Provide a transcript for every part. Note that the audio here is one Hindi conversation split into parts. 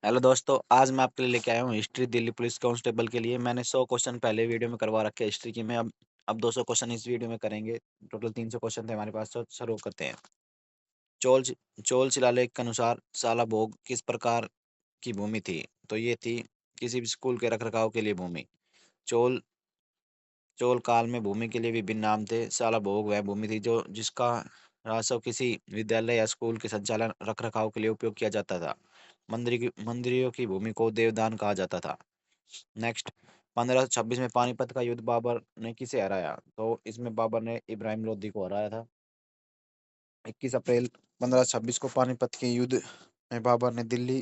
हेलो दोस्तों, आज मैं आपके लिए लेके आया हूँ हिस्ट्री दिल्ली पुलिस कांस्टेबल के लिए। मैंने 100 क्वेश्चन पहले वीडियो में करवा रखे हैं हिस्ट्री की। मैं अब 200 क्वेश्चन इस वीडियो में करेंगे। टोटल 300 क्वेश्चन थे हमारे पास, तो शुरू करते हैं। चोल चोल शिलालेख के अनुसार सालाभोग किस प्रकार की भूमि थी? तो ये थी किसी भी स्कूल के रखरखाव के लिए भूमि। चोल चोल काल में भूमि के लिए विभिन्न नाम थे। सालाभोग वह भूमि थी जो जिसका राजस्व किसी विद्यालय या स्कूल के संचालन रखरखाव के लिए उपयोग किया जाता था। मंदिरों की भूमि को देवदान कहा जाता था। नेक्स्ट, 1526 में पानीपत का युद्ध बाबर ने किसे हराया? तो इसमें बाबर ने इब्राहिम लोदी को हराया था। 21 अप्रैल 1526 को पानीपत के युद्ध में बाबर ने दिल्ली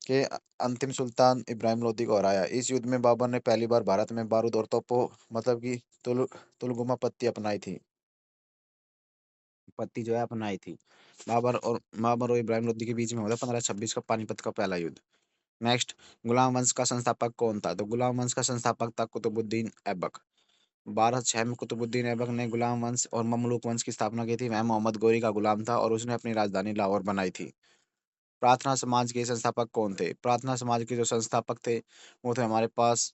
के अंतिम सुल्तान इब्राहिम लोदी को हराया। इस युद्ध में बाबर ने पहली बार भारत में बारूद और तोपों मतलब कि तुलगुमा पत्ती अपनाई थी। पत्ती जो है अपनाई थी। बाबर और इब्राहिम लोदी के बीच में हुआ था 1526 का पानीपत का पहला युद्ध। नेक्स्ट, गुलाम वंश का संस्थापक कौन था? तो गुलाम वंश का संस्थापक था कुतुबुद्दीन ऐबक। 1206 में कुतुबुद्दीन ऐबक ने गुलाम वंश और ममलूक वंश की स्थापना की थी। वह मोहम्मद गोरी का गुलाम था और उसने अपनी राजधानी लाहौर बनाई थी। प्रार्थना समाज के संस्थापक कौन थे? प्रार्थना समाज के जो संस्थापक थे वो थे हमारे पास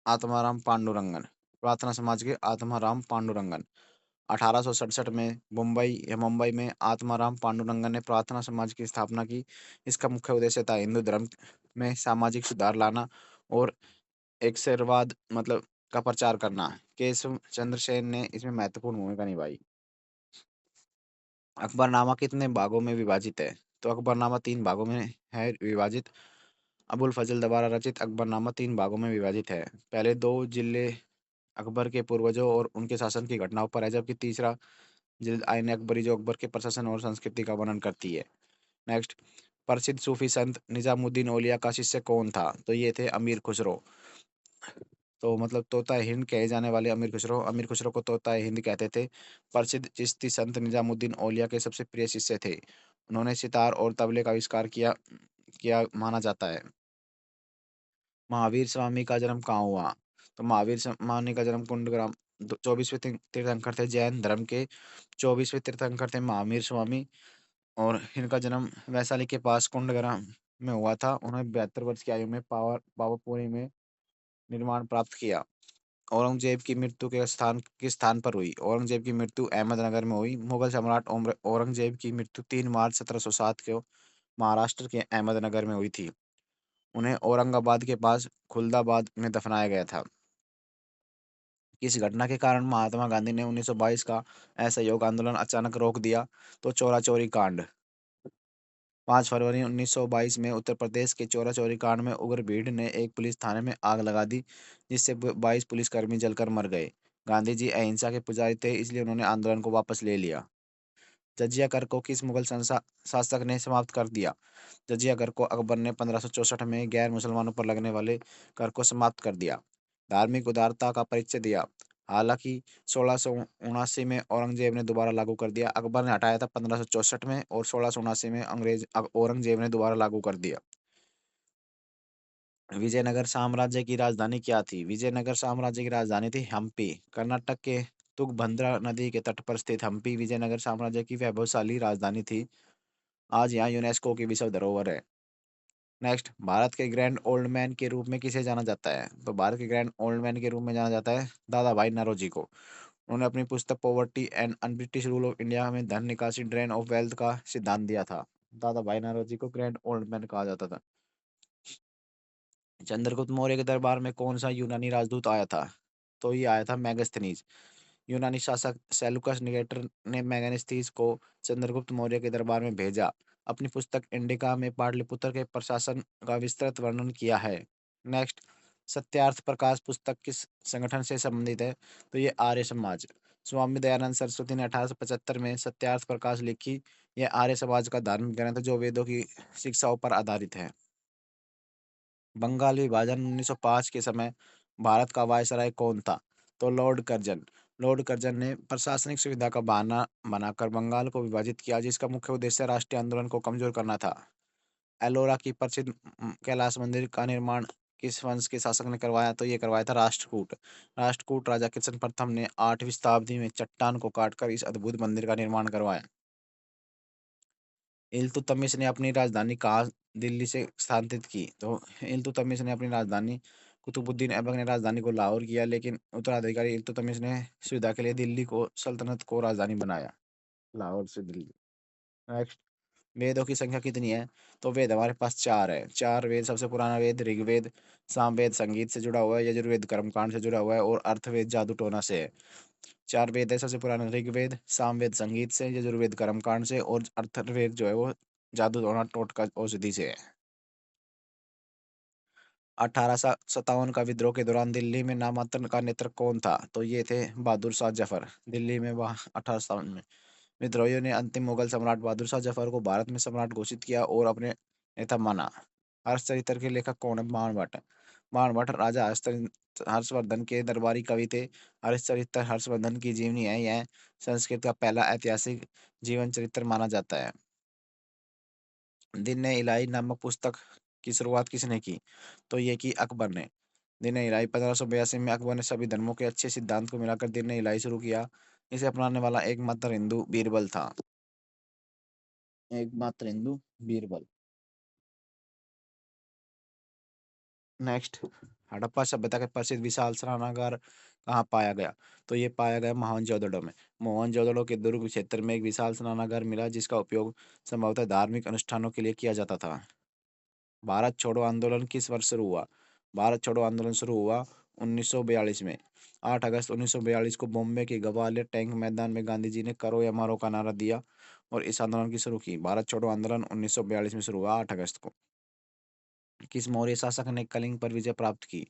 आत्माराम पांडुरंगन। प्रार्थना समाज के आत्माराम पांडुरंगन। 1867 में मुंबई में आत्माराम पांडुरंगन ने प्रार्थना समाज की स्थापना की। इसका मुख्य उद्देश्य था हिंदू धर्म में सामाजिक सुधार लाना और एकशरवाद मतलब का प्रचार करना। केशव चंद्र सेन ने इसमें महत्वपूर्ण भूमिका निभाई। अकबरनामा कितने भागों में विभाजित है? तो अकबरनामा 3 भागों में है विभाजित। अबुल फजल द्वारा रचित अकबरनामा 3 भागों में विभाजित है। पहले 2 जिले अकबर के पूर्वजों और उनके शासन की घटनाओं पर है, जबकि तीसरा जिल्द आइन अकबरी जो अकबर के प्रशासन और संस्कृति का वर्णन करती है। नेक्स्ट, प्रसिद्ध सूफी संत निजामुद्दीन औलिया का शिष्य कौन था? तो ये थे अमीर खुसरो। तो मतलब तोता हिंद कहे जाने वाले अमीर खुसरो को तोता हिंद कहते थे। प्रसिद्ध चिश्ती संत निजामुद्दीन औलिया के सबसे प्रिय शिष्य थे। उन्होंने सितार और तबले का आविष्कार किया किया माना जाता है। महावीर स्वामी का जन्म कहाँ हुआ? तो महावीर स्वामी का जन्म कुंडग्राम 24वें तीर्थंकर थे जैन धर्म के। 24वें तीर्थंकर थे महावीर स्वामी और इनका जन्म वैशाली के पास कुंडग्राम में हुआ था। उन्होंने 72 वर्ष की आयु में पावापुरी में निर्माण प्राप्त किया। औरंगजेब की मृत्यु के स्थान किस स्थान पर हुई? औरंगजेब की मृत्यु अहमदनगर में हुई। मुगल सम्राट औरंगजेब की मृत्यु 3 मार्च 1707 को महाराष्ट्र के अहमदनगर में हुई थी। उन्हें औरंगाबाद के पास खुलदाबाद में दफनाया गया था। किस घटना के कारण महात्मा गांधी ने 1922 का असहयोग आंदोलन अचानक रोक दिया? तो चौरा चौरी कांड। 5 फरवरी 1922 में उत्तर प्रदेश के चौरा चौरी कांड में उग्र भीड़ ने एक पुलिस थाने में आग लगा दी, जिससे 22 पुलिसकर्मी जलकर मर गए। गांधी जी अहिंसा के पुजारी थे, इसलिए उन्होंने आंदोलन को वापस ले लिया। जजिया कर को किस मुगल शासक ने समाप्त कर दिया? जजिया कर को अकबर ने 1564 में गैर मुसलमानों पर लगने वाले कर को समाप्त कर दिया। धार्मिक उदारता का परिचय दिया। हालांकि 1679 में औरंगजेब ने दोबारा लागू कर दिया। अकबर ने हटाया था 1564 में और 1679 में औरंगजेब ने दोबारा लागू कर दिया। विजयनगर साम्राज्य की राजधानी क्या थी? विजयनगर साम्राज्य की राजधानी थी हम्पी। कर्नाटक के तुंगभद्रा नदी के तट पर स्थित हम्पी विजयनगर साम्राज्य की वैभवशाली राजधानी थी। आज यहाँ यूनेस्को की विश्व धरोहर है। नेक्स्ट, भारत के ग्रैंड ओल्ड मैन के रूप में किसे जाना जाता है? तो भारत के ग्रैंड ओल्ड मैन के रूप में जाना जाता है दादा भाई नौरोजी को। उन्होंने अपनी पुस्तक poverty and un British rule of India में धन निकासी ड्रेन ऑफ वेल्थ का सिद्धांत दिया था। दादा भाई नौरोजी को ग्रैंड ओल्ड मैन कहा जाता था। चंद्रगुप्त मौर्य के दरबार में कौन सा यूनानी राजदूत आया था? तो ये आया था मैगस्थनीज। यूनानी शासक सेलुकस निकेटर ने मैगस्थनीज को चंद्रगुप्त मौर्य के दरबार में भेजा। अपनी पुस्तक इंडिका में पाटलिपुत्र के प्रशासन का विस्तृत वर्णन किया है। नेक्स्ट, सत्यार्थ प्रकाश पुस्तक किस संगठन से संबंधित है? तो ये आर्य समाज। स्वामी दयानंद सरस्वती ने 1875 में सत्यार्थ प्रकाश लिखी। यह आर्य समाज का धार्मिक ग्रंथ है जो वेदों की शिक्षाओं पर आधारित है। बंगाल विभाजन 1905 के समय भारत का वायसराय कौन था? तो लॉर्ड कर्जन। लॉर्ड कर्जन ने प्रशासनिक सुविधा का बहाना बनाकर बंगाल को विभाजित किया, जिसका मुख्य उद्देश्य राष्ट्रीय आंदोलन को कमजोर करना था। एलोरा की प्रसिद्ध कैलाश मंदिर का निर्माण किस वंश के शासक ने करवाया? तो ये करवाया था राष्ट्रकूट। राष्ट्रकूट राजा किशन प्रथम ने 8वीं शताब्दी में चट्टान को काटकर इस अद्भुत मंदिर का निर्माण करवाया। इल्तुतमिश ने अपनी राजधानी कहाँ दिल्ली से स्थानांतरित की। तो इल्तुतमिश ने अपनी राजधानी कुतुबुद्दीन ऐबक ने राजधानी को लाहौर किया, लेकिन उत्तराधिकारी इल्तुतमिश ने सुविधा के लिए दिल्ली को सल्तनत को राजधानी बनाया, लाहौर से दिल्ली। नेक्स्ट, वेदों की संख्या कितनी है? तो वेद हमारे पास चार है। चार वेद, सबसे पुराना वेद ऋग्वेद, सामवेद संगीत से जुड़ा हुआ है, यजुर्वेद कर्मकांड से जुड़ा हुआ है, और अर्थवेद जादू टोना से है। चार वेद है, सबसे पुराना ऋग्वेद, सामवेद संगीत से, यजुर्वेद कर्मकांड से, और अर्थवेद जो है वो जादू टोना टोटका औषधि से है। 1857 का विद्रोह के दौरान दिल्ली में नामांतरण का नेतृत्व कौन था? तो ये थे बहादुर शाह जफर। दिल्ली में वह 1857 में विद्रोहियों ने अंतिम मुगल सम्राट बहादुर शाह जफर को भारत में सम्राट घोषित किया और अपने नेता माना। हर्षचरित्र के लेखक कौन है? बाणभट्ट। बाणभट्ट राजा हर्षवर्धन के दरबारी कवि थे। हर्षचरित्र हर्षवर्धन की जीवनी है। यह संस्कृत का पहला ऐतिहासिक जीवन चरित्र माना जाता है। दिन इलाही नामक पुस्तक की शुरुआत किसने की? तो ये की अकबर ने। दिन इलाही 1582 में अकबर ने सभी धर्मों के अच्छे सिद्धांत को मिलाकर दिन इलाही शुरू किया। इसे अपनाने वाला एकमात्र हिंदू बीरबल था। एकमात्र हिंदू बीरबल। नेक्स्ट, हड़प्पा सभ्यता के प्रसिद्ध विशाल स्नानागार कहाँ पाया गया? तो ये पाया गया मोहनजोदड़ो में। मोहनजोदड़ो के दुर्ग क्षेत्र में एक विशाल स्नानागार मिला, जिसका उपयोग संभवतः धार्मिक अनुष्ठानों के लिए किया जाता था। भारत छोड़ो आंदोलन किस वर्ष शुरू हुआ? भारत छोड़ो आंदोलन शुरू हुआ 1942 में। 8 अगस्त 1942 को बॉम्बे के ग्वालियर टैंक मैदान में गांधी जी ने करो या मारो का नारा दिया और इस आंदोलन की शुरू की। भारत छोड़ो आंदोलन 1942 में शुरू हुआ 8 अगस्त को। किस मौर्य शासक ने कलिंग पर विजय प्राप्त की?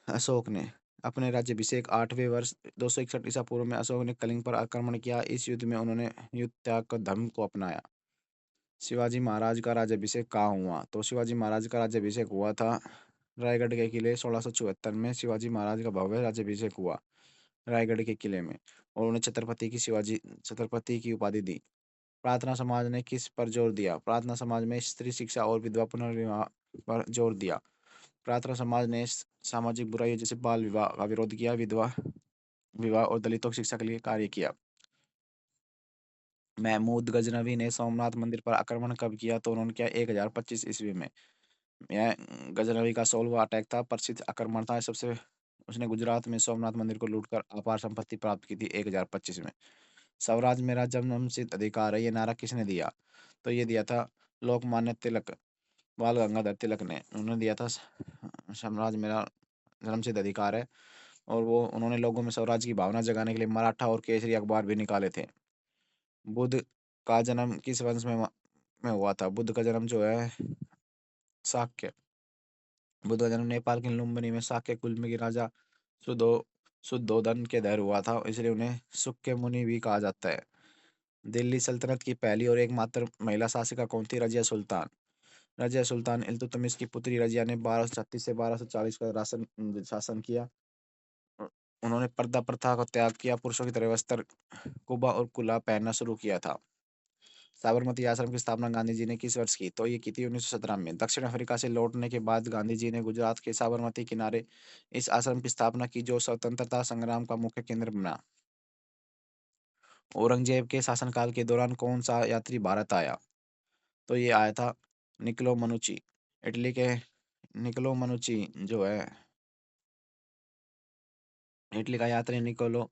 अशोक ने। अपने राज्याभिषेक 8वें वर्ष 261 ईसा पूर्व में अशोक ने कलिंग पर आक्रमण किया। इस युद्ध में उन्होंने युद्ध त्याग का धर्म को अपनाया। शिवाजी महाराज का राज्याभिषेक कहाँ हुआ? तो शिवाजी महाराज का राज्याभिषेक हुआ था रायगढ़ के किले। 1674 में शिवाजी महाराज का भव्य राज्याभिषेक हुआ रायगढ़ के किले में, और उन्हें छत्रपति की उपाधि दी। प्रार्थना समाज ने किस पर जोर दिया? प्रार्थना समाज में स्त्री शिक्षा और विधवा पुनर्विवाह पर जोर दिया। प्रार्थना समाज ने सामाजिक बुराइयों जैसे बाल विवाह का विरोध किया, विधवा विवाह और दलितों की शिक्षा के लिए कार्य किया। महमूद गजनवी ने सोमनाथ मंदिर पर आक्रमण कब किया? तो उन्होंने किया 1025 ईस्वी में। यह गजनवी का 16वां अटैक था, प्रसिद्ध आक्रमण था। सबसे उसने गुजरात में सोमनाथ मंदिर को लूटकर अपार संपत्ति प्राप्त की थी 1025 में। स्वराज मेरा जन्मसिद्ध अधिकार है, ये नारा किसने दिया? तो ये दिया था लोकमान्य तिलक, बाल गंगाधर तिलक ने। उन्होंने दिया था स्वराज मेरा जन्मसिद्ध अधिकार है, और वो उन्होंने लोगों में स्वराज की भावना जगाने के लिए मराठा और केसरी अखबार भी निकाले थे। बुद्ध का जन्म किस वंश में हुआ था? बुद्ध का जन्म जो है शाक्य। बुद्ध का जन्म नेपाल के लुम्बिनी में शाक्य कुल में के राजा सुदो शुद्धोधन के दर हुआ था, इसलिए उन्हें सुक्य मुनि भी कहा जाता है। दिल्ली सल्तनत की पहली और एकमात्र महिला शासिका कौन थी? रजिया सुल्तान। रजिया सुल्तान इल्तुतमिश की पुत्री रजिया ने 1236 से 1240 का शासन किया। उ- उन्होंने पर्दा प्रथा को त्याग किया, पुरुषों की तरह वस्त्र कुबा और कुला पहनना शुरू किया था। साबरमती आश्रम की स्थापना गांधी जी ने किस वर्ष की? तो ये की थी 1917 में। दक्षिण अफ्रीका से लौटने के बाद गांधी जी ने गुजरात के साबरमती किनारे इस आश्रम की स्थापना की, जो स्वतंत्रता संग्राम का मुख्य केंद्र बना। औरंगजेब के शासनकाल के दौरान कौन सा यात्री भारत आया? तो ये आया था निकोलो मनुची। इटली के निकोलो मनुची जो है, इटली का यात्री निकोलो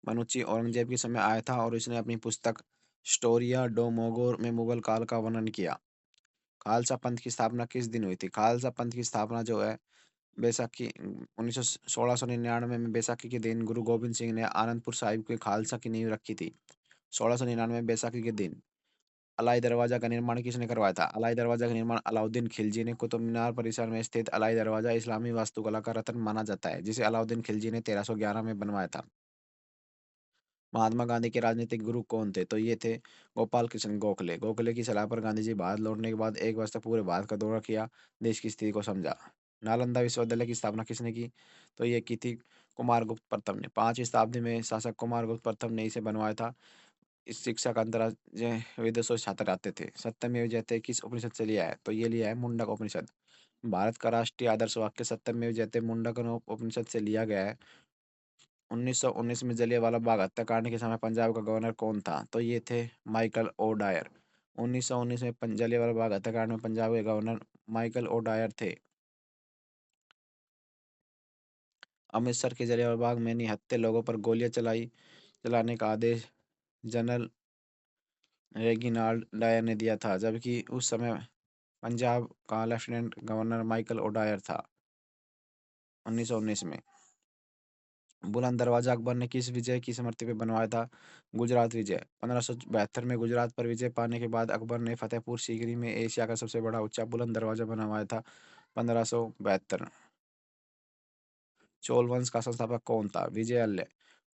मनुची औरंगजेब के समय आया था, और इसने अपनी पुस्तक स्टोरिया डो मोगोर में मुगल काल का वर्णन किया। खालसा पंथ की स्थापना किस दिन हुई थी? खालसा पंथ की स्थापना जो है बैसाखी 1699 में बैसाखी के दिन गुरु गोबिंद सिंह ने आनंदपुर साहिब के खालसा की नींव रखी थी। 1699 बैसाखी के दिन। अलाई दरवाजा का निर्माण किसने करवाया था? अलाई दरवाजा का निर्माण अलाउद्दीन खिलजी ने। कुतुब मीनार परिसर में स्थित अलाई दरवाजा इस्लामी वास्तुकला का रत्न माना जाता है, जिसे अलाउद्दीन खिलजी ने 1311 में बनवाया था। महात्मा गांधी के राजनीतिक गुरु कौन थे? तो ये थे गोपाल कृष्ण गोखले। गोखले की सलाह पर गांधी जी भारत लौटने के बाद एक वर्ष तक पूरे भारत का दौरा किया, देश की स्थिति को समझा। नालंदा विश्वविद्यालय की स्थापना किसने की? तो ये की थी कुमारगुप्त प्रथम ने। 5वीं शताब्दी में शासक कुमारगुप्त प्रथम ने इसे बनवाया था। इस शिक्षा का अंतर्राज्यीय विदेशों से छात्र आते थे। सत्यमेव जयते किस उपनिषद से लिया है? तो ये लिया है मुंडक उपनिषद। भारत का राष्ट्रीय आदर्श वाक्य सत्यमेव जयते मुंडक उपनिषद से लिया गया है। 1919 में जलियांवाला बाग हत्याकांड के समय पंजाब का गवर्नर कौन था? तो ये थे माइकल ओ डायर। 1919 में जलियांवाला बाग हत्याकांड में पंजाब के गवर्नर माइकल ओडायर थे। अमृतसर के जलियांवाला बाग में निहत्थे लोगों पर गोलियां चलाने का आदेश जनरल रेगिनाल्ड डायर ने दिया था, जबकि उस समय पंजाब का लेफ्टिनेंट गवर्नर माइकल ओडायर था। 1919 में बुलंद दरवाजा अकबर ने किस विजय की स्मृति में बनवाया था? गुजरात विजय। 1572 में गुजरात पर विजय पाने के बाद अकबर ने फतेहपुर सीकरी में एशिया का सबसे बड़ा ऊंचा बुलंद दरवाजा बनवाया था। 1572। चोल वंश का संस्थापक कौन था? विजय अल्ले।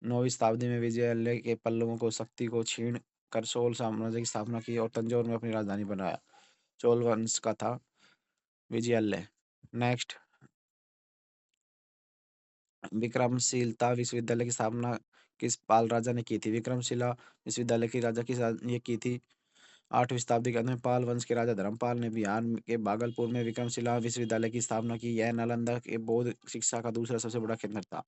9वीं शताब्दी में विजय अल्ले के पल्लवों को शक्ति को छीन कर चोल साम्राज्य की स्थापना की और तंजौर में अपनी राजधानी बनाया। चोल वंश का था विजय अल्ले। नेक्स्ट, विक्रमशीलता विश्वविद्यालय की स्थापना किस पाल राजा ने की थी? विक्रमशिला विश्वविद्यालय की राजा ये की थी? 8वीं शताब्दी के अंत में पाल वंश के राजा धर्मपाल ने बिहार के भागलपुर में विक्रमशिला विश्वविद्यालय की स्थापना की। यह नालंदा के बौद्ध शिक्षा का दूसरा सबसे बड़ा केंद्र था।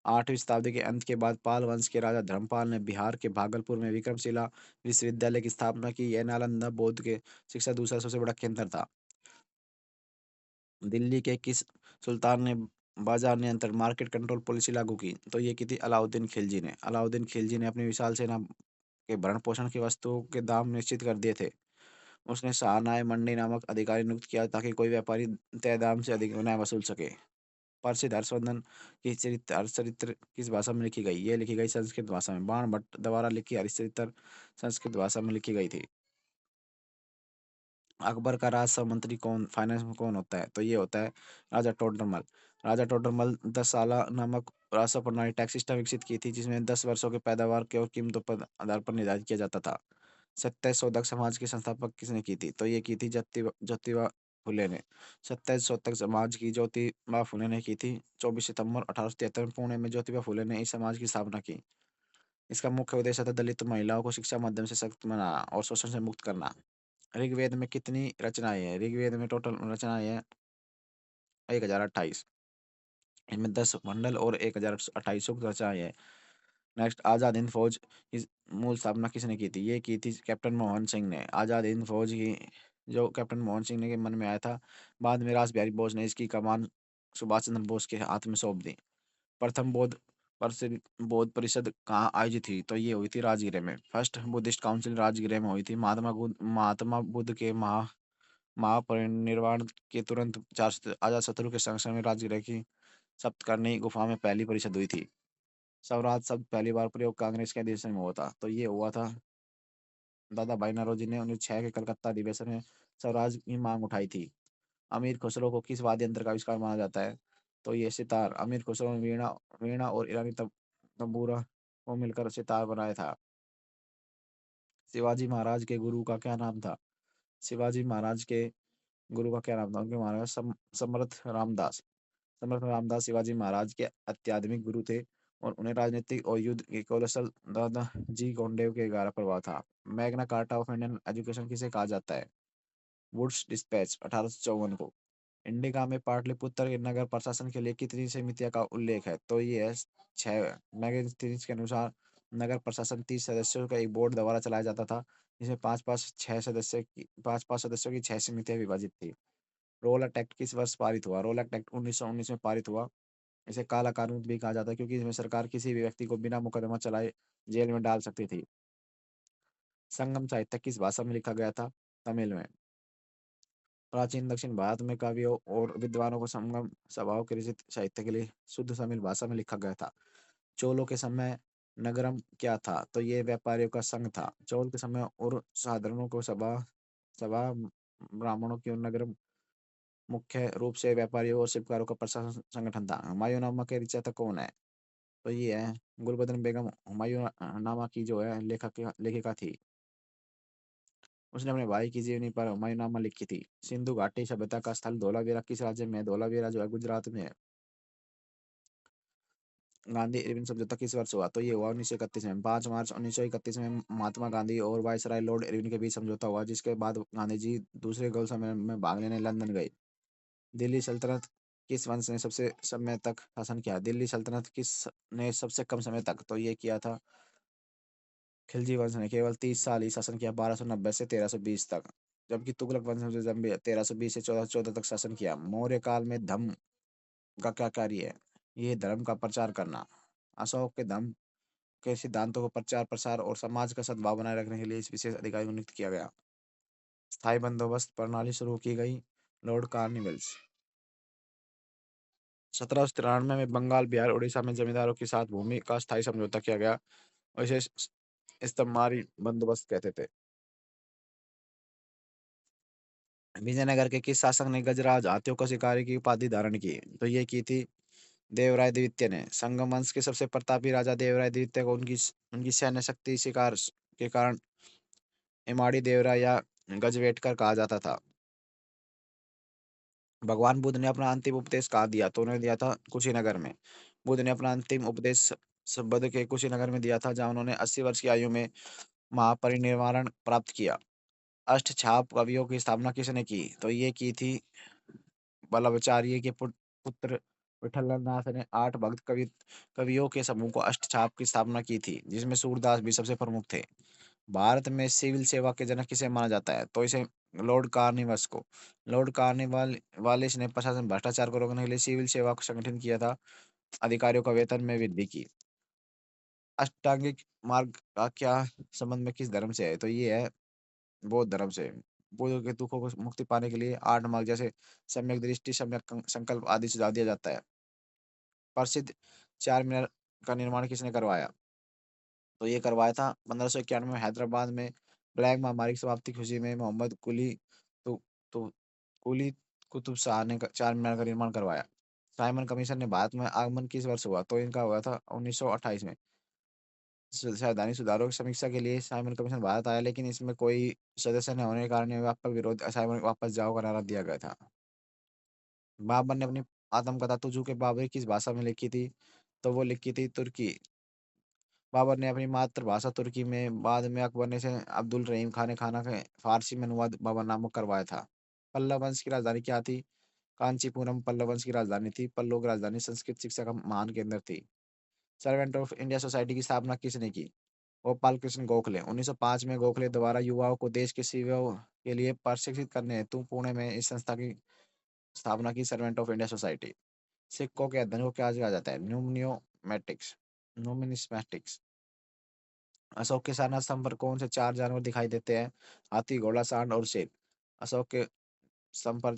8वीं शताब्दी के अंत के बाद पाल वंश के राजा धर्मपाल ने बिहार के भागलपुर में विक्रमशिला विश्वविद्यालय की स्थापना की। यह नालंदा बौद्ध के शिक्षा दूसरा सबसे बड़ा केंद्र था। दिल्ली के किस सुल्तान ने बाजार नियंत्रण मार्केट कंट्रोल पॉलिसी लागू की? तो ये की थी अलाउद्दीन खिलजी ने। अलाउद्दीन खिलजी ने अपनी विशाल सेना के भरण पोषण की वस्तुओं के दाम निश्चित कर दिए थे। उसने शाहनाए मंडी नामक अधिकारी नियुक्त किया ताकि कोई व्यापारी तय दाम से अधिक न वसूल सके। प्रसिद्ध हर्षवर्धन की हरचरित्र किस भाषा में लिखी गई? ये लिखी गई संस्कृत भाषा में। बाण भट्ट द्वारा लिखी हरिश्चरित्र संस्कृत भाषा में लिखी गई थी। अकबर का राजस्व मंत्री कौन, फाइनेंस में कौन होता है? तो ये होता है राजा टोडरमल। राजा टोडरमल 10 साला नामक राजस्व प्रणाली टैक्स सिस्टम विकसित की थी, जिसमें 10 वर्षों के पैदावार के और कीमतों पर आधार पर निर्धारित किया जाता था। सत्ताईस शोधक समाज की संस्थापक किसने की थी? तो ये की थी ज्योतिबा फुले ने। सत्ताईस शोधक समाज की ज्योतिबा फुले ने की थी। 24 सितंबर 1873 में पुणे में ज्योतिबा फुले ने इस समाज की स्थापना की। इसका मुख्य उद्देश्य था दलित महिलाओं को शिक्षा माध्यम से सशक्त बनाना और शोषण से मुक्त करना। ऋग्वेद में कितनी रचनाएं हैं? ऋग्वेद में टोटल रचनाएं हैं 1028। इनमें 10 मंडल और 1028 सूक्त रचनाएं हैं। नेक्स्ट, आजाद हिंद फौज की मूल स्थापना किसने की थी? ये की थी कैप्टन मोहन सिंह ने। आजाद हिंद फौज की जो कैप्टन मोहन सिंह ने के मन में आया था, बाद में रास बिहारी बोस ने इसकी कमान सुभाष चंद्र बोस के हाथ में सौंप दी। प्रथम बौद्ध परिषद कहाँ आयोजित हुई? तो ये हुई थी राजगीर में। फर्स्ट बुद्धिस्ट काउंसिल राजगीर में हुई थी। महात्मा बुद्ध के महापरिनिर्वाण के तुरंत अजात शत्रु के संरक्षण में राजगीर की सप्तकर्णी गुफा में पहली परिषद हुई थी। स्वराज शब्द पहली बार प्रयोग कांग्रेस के अधिवेशन में हुआ था? तो ये हुआ था दादा भाई नौरोजी ने 1906 के कलकत्ता अधिवेशन में स्वराज की मांग उठाई थी। अमीर खुसरो को किस वाद्य यंत्र का आविष्कार माना जाता है? तो ये सितार। अमीर खुसरो ने वीणा वीणा और ईरानी तंबूरा को मिलकर सितार बनाया था। शिवाजी महाराज के गुरु का क्या नाम था? शिवाजी महाराज के गुरु का क्या नाम था? उनके महाराज समर्थ रामदास। समर्थ रामदास शिवाजी महाराज के अत्याधुनिक गुरु थे और उन्हें राजनीतिक और युद्ध के कौशल दादा जी गोंडेव के गहरा प्रभाव था। Magna carta of Indian education किसे कहा जाता है? वुड्स डिस्पैच 1854 को। इंडिका में पाटलिपुत्र के नगर प्रशासन के लिए कितनी समितियों का उल्लेख है? तो ये है 6। मैगजीन्स के अनुसार नगर प्रशासन 30 सदस्यों का एक बोर्ड द्वारा चलाया जाता था, जिसमें पाँच पाँच सदस्यों की 6 समितियां विभाजित थी। रोल एक्ट किस वर्ष पारित हुआ? रोल एक्ट 1919 में पारित हुआ। इसे काला कानून भी कहा जाता है क्योंकि इसमें सरकार किसी भी व्यक्ति को बिना मुकदमा चलाए जेल में डाल सकती थी। संगम साहित्य किस भाषा में लिखा गया था? तमिल में। प्राचीन दक्षिण भारत में कवियों और विद्वानों को संगम सभाओं के रचित साहित्य के लिए शुद्ध तमिल भाषा में लिखा गया था। चोलों के समय नगरम क्या था? तो ये व्यापारियों का संघ था। चोल के समय और साधारणों को सभा सभा ब्राह्मणों की और नगरम मुख्य रूप से व्यापारियों और शिल्पकारों का प्रशासन संगठन था। हुमायूं नामा के रचयिता कौन है? तो ये है गुलबदन बेगम। हुमायूं नामा की जो है लेखिका थी। उसने अपने भाई की जीवनी पर हुमायूंनामा लिखी थी। सिंधु घाटी सभ्यता का स्थल धोलावीरा किस राज्य में है? धोलावीरा जो है गुजरात में है। गांधी इरविन समझौता किस वर्ष हुआ? तो ये हुआ 1931 में। 5 मार्च 1931 में महात्मा गांधी और वायसराय लॉर्ड इरविन के बीच समझौता हुआ, जिसके बाद गांधी जी दूसरे गोल सम्मेलन में भाग लेने लंदन गए। दिल्ली सल्तनत किस वंश ने सबसे समय तक शासन किया? दिल्ली सल्तनत किस ने सबसे कम समय तक? तो ये किया था खिलजी वंश ने केवल 30 साल ही शासन किया, 1290 से 1320 तक, जबकि तुगलक वंश ने लंबे 1320 से 1414 तक शासन किया। मौर्य काल में धम्म का क्या कार्य है? ये धर्म का प्रचार करना। अशोक के धम्म के सिद्धांतों को प्रचार प्रसार और समाज का सद्भाव बनाए रखने के लिए इस विशेष अधिकारी को नियुक्त किया गया। स्थायी बंदोबस्त प्रणाली शुरू की गई। Lord carnivals. 1793 में बंगाल, बिहार, उड़ीसा में जमींदारों के साथ भूमि का स्थायी समझौता किया गया और इसे इस्तमारी बंदोबस्त कहते थे। विजयनगर के किस शासक ने गजराज हाथियों को शिकारी की उपाधि धारण की? तो ये की थी देवराय द्वितीय ने। संगम वंश के सबसे प्रतापी राजा देवराय द्वितीय को उनकी सैन्य शक्ति शिकार के कारण इमाड़ी देवराय या गजवेटकर कहा जाता था। भगवान बुद्ध ने अपना अंतिम उपदेश कहाँ दिया? तो उन्होंने दिया था कुशीनगर में। बुद्ध ने अपना अंतिम उपदेश बुद्ध के कुशीनगर में दिया था, जहाँ उन्होंने 80 वर्ष की आयु में महापरिनिर्वाण प्राप्त किया। अष्टछाप कवियों की स्थापना किसने की? तो ये की थी वल्लभाचार्य के पुत्र विठलनाथ ने। 8 भक्त कवियों के समूह को अष्टछाप की स्थापना की थी, जिसमें सूरदास भी सबसे प्रमुख थे। भारत में सिविल सेवा के जनक किसे माना जाता है? तो इसे लॉर्ड कार्निवस को। लॉर्ड कार्निवालिस ने प्रशासन भ्रष्टाचार को रोकने के लिए सिविल सेवा को संगठित किया था, अधिकारियों का वेतन में वृद्धि की। अष्टांगिक मार्ग का क्या संबंध में किस धर्म से है? तो ये है बौद्ध धर्म से। बुद्ध के दुखों को मुक्ति पाने के लिए 8 मार्ग जैसे सम्यक दृष्टि, सम्यक संकल्प आदि सुझाव दिया जाता है। प्रसिद्ध चार मीनार का निर्माण किसने करवाया? तो ये करवाया था 1591 में हैदराबाद में। प्लेग महामारी की समाप्ति की खुशी में मोहम्मद तो, तो कुली कुतुब शाह ने चार मीनार का निर्माण करवाया। साइमन कमीशन ने भारत में आगमन किस वर्ष हुआ? तो इनका हुआ था 1928 में। संवैधानिक सुधारों की समीक्षा के लिए साइमन कमीशन भारत आया, लेकिन इसमें कोई सदस्य न होने के कारण व्यापक विरोध, साइमन को वापस जाओ का नारा दिया गया था। बाबर ने अपनी आत्मकथा तुझू के बाबरी किस भाषा में लिखी थी? तो वो लिखी थी तुर्की। बाबर ने अपनी मातृभाषा तुर्की में, बाद में अकबर ने इसे अब्दुल रहीम खान ने खाना के फारसी में अनुवाद बाबरनामा करवाया था। पल्लव वंश की राजधानी क्या थी? कांचीपुरम पल्लव वंश की राजधानी थी। पल्लव की राजधानी संस्कृत शिक्षा का महान केंद्र थी। सर्वेंट ऑफ इंडिया सोसाइटी की स्थापना किसने की? गोपाल कृष्ण गोखले। 1905 में गोखले द्वारा युवाओं को देश की सेवा के लिए प्रशिक्षित करने हेतु पुणे में इस संस्था की स्थापना की, सर्वेंट ऑफ इंडिया सोसाइटी। सिक्कों के अध्ययन को क्या कहा जाता है? न्यूमियोमेटिक्स। न्यूमिस्मैटिक्स। अशोक के शानदार स्तंभ पर कौन से 4 जानवर दिखाई देते हैं? हाथी, घोड़ा, सांड और शेर। अशोक के स्तंभ पर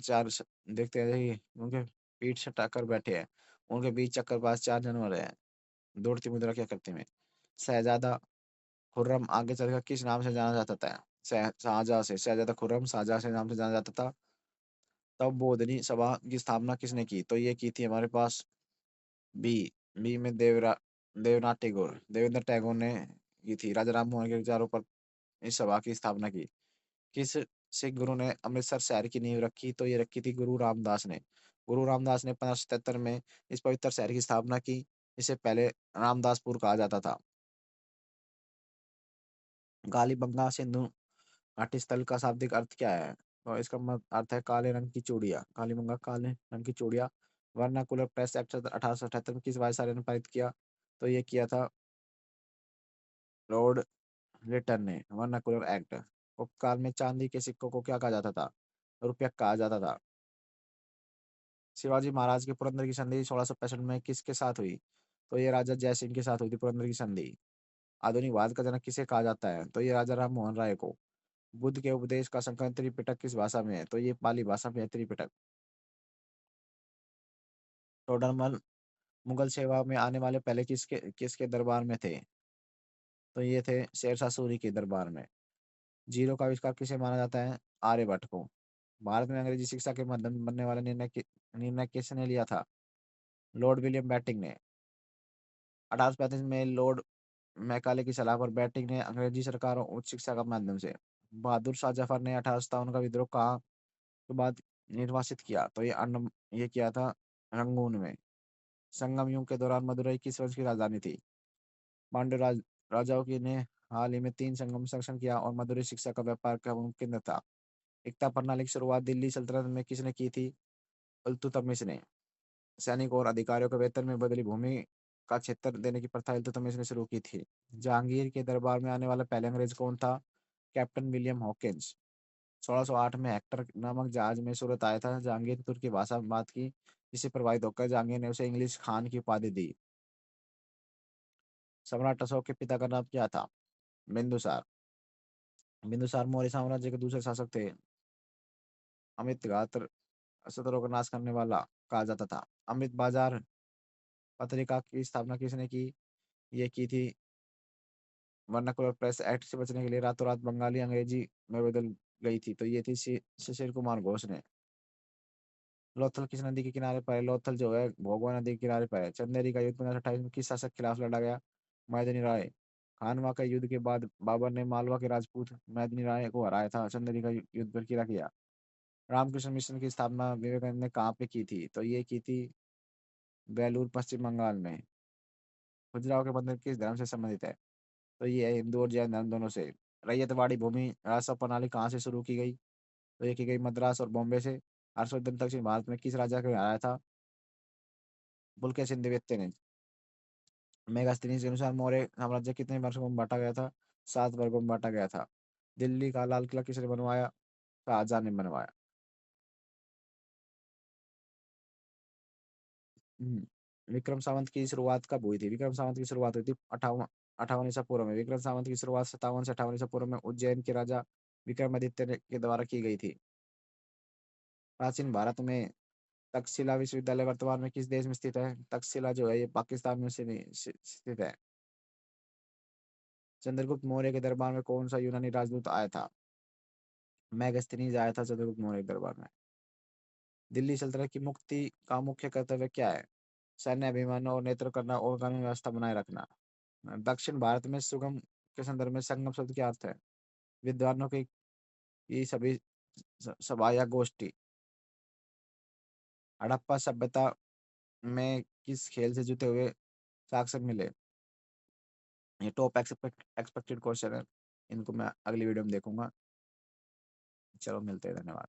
देखते हैं कि उनके पीठ से टक्कर बैठे हैं, उनके बीच चक्करबाज 4 जानवर हैं, दौड़ती मुद्रा की आकृति में। शहजादा खुर्रम आगे चलकर किस नाम से जाना जाता था? शाहजहाँ से। शहजादा खुर्रम शाहजहाँ से नाम से जाना जाता था। तब बोधनी सभा की स्थापना किसने की? तो ये की थी हमारे पास बी। बी में देवनाथ टैगोर, देवेंद्र टैगोर ने की थी। राजा राम मोहन के विचारों पर इस सभा की स्थापना की। किस सिख गुरु ने अमृतसर शहर की नींव रखी? तो ये रखी थी गुरु रामदास ने। गुरु रामदास ने 1577 में इस पवित्र शहर की स्थापना की। इसे पहले रामदासपुर कहा जाता था। कालीबंगा सिंधु घाटी स्थल का शाब्दिक अर्थ क्या है? तो इसका अर्थ है काले रंग की चूड़ियाँ। कालीबंगा काले रंग की चूड़ियाँ। वर्नाकुलर प्रेस एक्ट 1878 में किस वायसराय ने पारित किया? तो ये किया था लॉर्ड लिटन ने, वर्नाकुलर एक्ट। उपकाल में चांदी के सिक्कों को क्या कहा जाता था? रुपया कहा जाता था। शिवाजी महाराज की पुरंदर की संधि 1665 में किसके साथ हुई? तो ये राजा जयसिंह के साथ हुई थी पुरंदर की संधि। आधुनिक भारत का जनक किसे कहा जाता है? तो ये राजा राम मोहन राय को। बुद्ध के उपदेश का संकलन त्रिपिटक किस भाषा में है? तो ये पाली भाषा में है त्रिपिटक। टोडरमल मुगल सेवा में आने वाले पहले किसके किसके दरबार में थे? तो ये थे शेरशाह सूरी के दरबार में। जीरो का आविष्कार किसे माना जाता है? आर्यभट्ट को। भारत में अंग्रेजी शिक्षा के माध्यम बनने वाला निर्णय किसने लिया था? लॉर्ड विलियम बेंटिंक ने। 1835 में लॉर्ड मैकाले की सलाह पर बेंटिंक ने अंग्रेजी सरकार और उच्च शिक्षा का माध्यम से। बहादुर शाह जफर ने 1857 का विद्रोह कहाँ के बाद निर्वासित किया? तो ये किया था रंगून में। संगम युग के दौरान मदुरई किस वंश की राजधानी थी? पांड्य राजाओं की ने हाल ही में 3 संगम शासन किया और मदुरई शिक्षा का व्यापार का मुख्य केंद्र था। एकता प्रणाली की शुरुआत दिल्ली सल्तनत में किसने की थी? इल्तुतमिश ने। सैनिक और अधिकारियों के वेतन में बदली भूमि का क्षेत्र देने की प्रथा इल्तुतमिश ने शुरू की थी। जहांगीर के दरबार में आने वाला पहले अंग्रेज कौन था? Captain William Hawkins. 1608 में हेक्टर नामक जहाज में सूरत आया था। जहांगीर ने तुर्की भाषा में बात की, जिससे प्रभावित होकर जहांगीर ने उसे इंग्लिश खान की उपाधि दी। सम्राट अशोक के पिता का नाम क्या था? बिंदुसार। बिंदुसार मौर्य साम्राज्य के दूसरे शासक थे। अमित घात शत्रुओं का नाश करने वाला कहा जाता था। अमृत बाजार पत्रिका की स्थापना किसने की? ये की थी वर्नाकुलर प्रेस एक्ट से बचने के लिए रातों रात बंगाली अंग्रेजी में बदल गई थी, तो ये थी शिशिर कुमार घोष ने। लोथल किस नदी के किनारे पर है? लोथल जो है भोगवा नदी के किनारे पर है। चंदेरी का युद्ध 1528 में किस शासक के खिलाफ लड़ा गया? मैदनी राय। खानवा का युद्ध के बाद बाबर ने मालवा के राजपूत मैदनी राय को हराया था। चंदेरी का युद्ध पर किला किया। रामकृष्ण मिशन की स्थापना विवेकानंद ने कहाँ पे की थी? तो ये की थी बेलूर, पश्चिम बंगाल में। खजुराहो के मंदिर किस धर्म से संबंधित है? तो ये है हिंदू और जैन धर्म दोनों से। रैयतवाड़ी भूमि राजस्व प्रणाली कहाँ से शुरू की गई? तो ये की गई मद्रास और बॉम्बे से। हर्षवर्धन दक्षिण भारत में किस राजा को हराया था? पुलकेशिन द्वितीय ने। मेगास्थनीज के अनुसार मौर्य साम्राज्य कितने वर्षों में बांटा गया था? 7 वर्गों में बांटा गया था। दिल्ली का लाल किला किसने बनवाया? शाहजहां ने बनवाया। विक्रम सावंत की शुरुआत कब हुई थी? विक्रम सावंत की शुरुआत हुई थी 58 ईसा पूर्व में। विक्रम सावंत की शुरुआत 57 से 58 ईसा पूर्व में उज्जैन के राजा विक्रमादित्य के द्वारा की गई थी। प्राचीन भारत में तक्षशिला विश्वविद्यालय वर्तमान में किस देश में स्थित है? तक्षशिला जो है ये पाकिस्तान में से नहीं स्थित है। चंद्रगुप्त मौर्य के दरबार में कौन सा यूनानी राजदूत आया था? मैगस्थनीज आया था चंद्रगुप्त मौर्य के दरबार में। दिल्ली सल्तनत की मुक्ति का मुख्य कर्तव्य क्या है? सैन्य अभियान और नेतृत्व करना और कानून व्यवस्था बनाए रखना। दक्षिण भारत में सुगम के संदर्भ में संगम शब्द क्या अर्थ है? विद्वानों की ये सभी सभा या गोष्ठी। हड़प्पा सभ्यता में किस खेल से जुटे हुए साक्ष्य मिले? ये टॉप एक्सपेक्टेड क्वेश्चन है। इनको मैं अगली वीडियो में देखूंगा। चलो मिलते हैं, धन्यवाद।